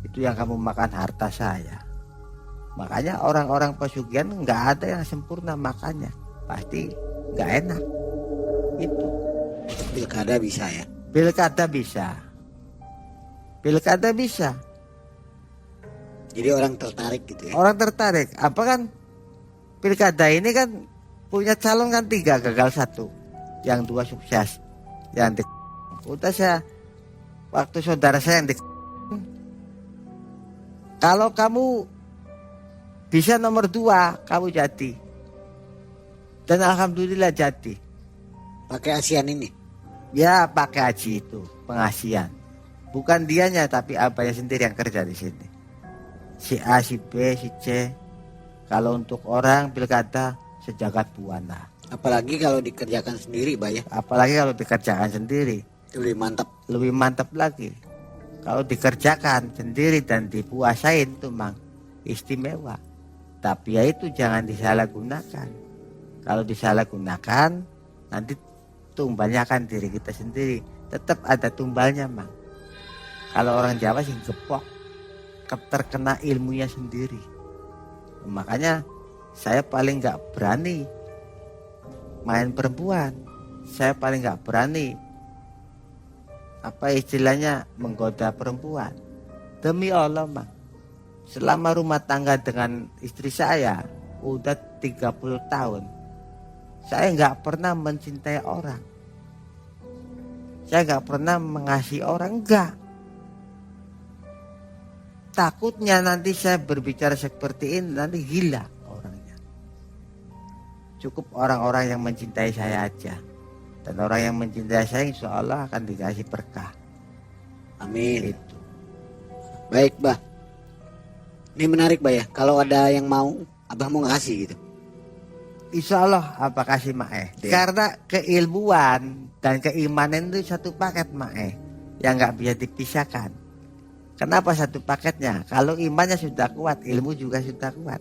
Itu yang kamu makan harta saya. Makanya orang-orang pesugihan nggak ada yang sempurna makannya, pasti nggak enak. Itu Pilkada bisa ya. pilkada bisa, pilkada bisa. Jadi orang tertarik gitu ya. Orang tertarik. Apa kan pilkada ini kan punya calon kan 3, gagal 1, yang 2 sukses, yang di udah saya waktu saudara saya yang di kalau kamu bisa nomor 2 kamu jadi. Dan alhamdulillah jadi. Pakai ASEAN ini. Ya pakai haji itu pengasihan. Bukan dianya tapi abahnya sendiri yang kerja di sini. Si A, si B, si C. Kalau untuk orang pilkada sejagat buana. Apalagi kalau dikerjakan sendiri, Bah ya. Apalagi kalau dikerjakan sendiri. Lebih mantap. Lebih mantap lagi. Kalau dikerjakan sendiri dan dipuasain tuh Mang, istimewa. Tapi ya itu jangan disalahgunakan. Kalau disalahgunakan nanti tumbalnya akan diri kita sendiri. Tetap ada tumbalnya Mang. Kalau orang Jawa sih gepok, terkena ilmunya sendiri. Makanya saya paling nggak berani main perempuan. Saya paling nggak berani apa istilahnya menggoda perempuan. Demi Allah Mang, selama rumah tangga dengan istri saya udah 30 tahun, saya nggak pernah mencintai orang. Saya nggak pernah mengasihi orang, enggak. Takutnya nanti saya berbicara seperti ini nanti gila orangnya. Cukup orang-orang yang mencintai saya aja. Dan orang yang mencintai saya insya Allah akan dikasih berkah. Amin. Itu. Baik, Bah. Ini menarik, Bah ya. Kalau ada yang mau, Abah mau ngasih gitu. Insya Allah apa kasih Mae. Ya. Karena keilmuan dan keimanan itu satu paket Mae, yang nggak bisa dipisahkan. Kenapa satu paketnya? Kalau imannya sudah kuat, ilmu juga sudah kuat.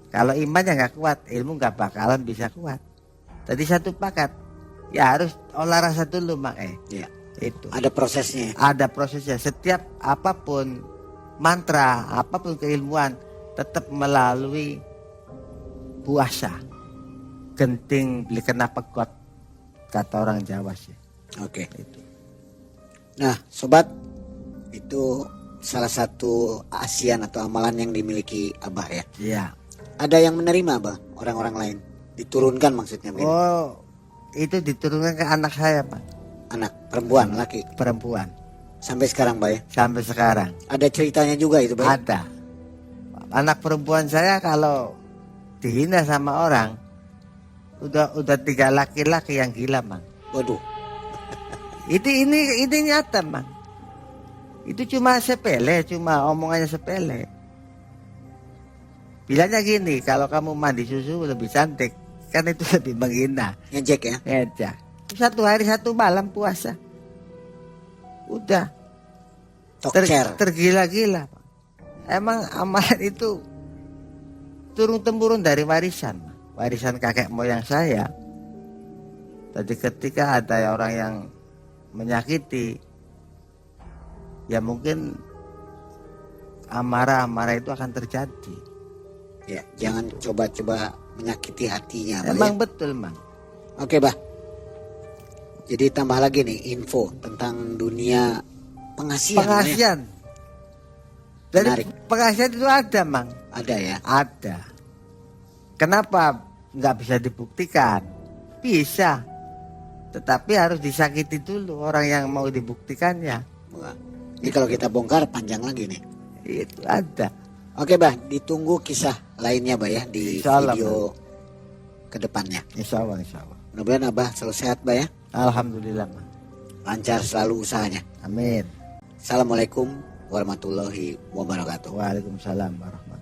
Kalau imannya nggak kuat, ilmu nggak bakalan bisa kuat. Jadi satu paket. Ya harus olah rasa dulu Mae. Ya. Itu. Ada prosesnya. Ada prosesnya. Setiap apapun mantra, apapun keilmuan tetap melalui puasa. Genting beli kena pegot, kata orang Jawa sih. Oke. Itu. Nah, sobat, itu salah satu ASEAN atau amalan yang dimiliki Abah ya. Iya. Ada yang menerima, Abah, orang-orang lain. Diturunkan maksudnya begini. Oh, itu diturunkan ke anak saya Pak. Anak perempuan, laki. Perempuan. Sampai sekarang, Bah ya. Sampai sekarang Ada ceritanya juga itu, Bah. ada. Anak perempuan saya kalau dihina sama orang, udah 3 laki-laki yang gila Mang. Waduh. Ini nyata Mang. Itu cuma sepele, cuma omongannya sepele. Bilangnya gini, kalau kamu mandi susu lebih cantik, kan itu lebih menghina. Ngejek ya. Ngejek. 1 hari 1 malam puasa. udah Tokcer. tergila-gila, Pak. Emang amalan itu turun temurun dari warisan, warisan kakek moyang saya. Jadi ketika ada orang yang menyakiti, ya mungkin amarah-amarah itu akan terjadi. Ya, jangan coba-coba menyakiti hatinya, Bah, Emang ya. betul, Bang. Oke, Bah. Jadi tambah lagi nih info tentang dunia pengasihan. Bah, ya. Pengasihan. Jadi Menarik. pengasihan itu ada, Bang. Ada ya. Ada. Kenapa nggak bisa dibuktikan? Bisa. Tetapi harus disakiti dulu orang yang mau dibuktikannya. Wah, ini kalau kita bongkar panjang lagi nih. Itu ada. Oke, Bah, ditunggu kisah lainnya, Bah, ya, di Insya Allah, video kedepannya. Insya Allah, insya Allah. Mudah-mudahan Abah selalu sehat, Bah, ya. Alhamdulillah, Bang. Lancar selalu usahanya. Amin. Assalamualaikum warahmatullahi wabarakatuh. Waalaikumsalam warahmatullahi wabarakatuh.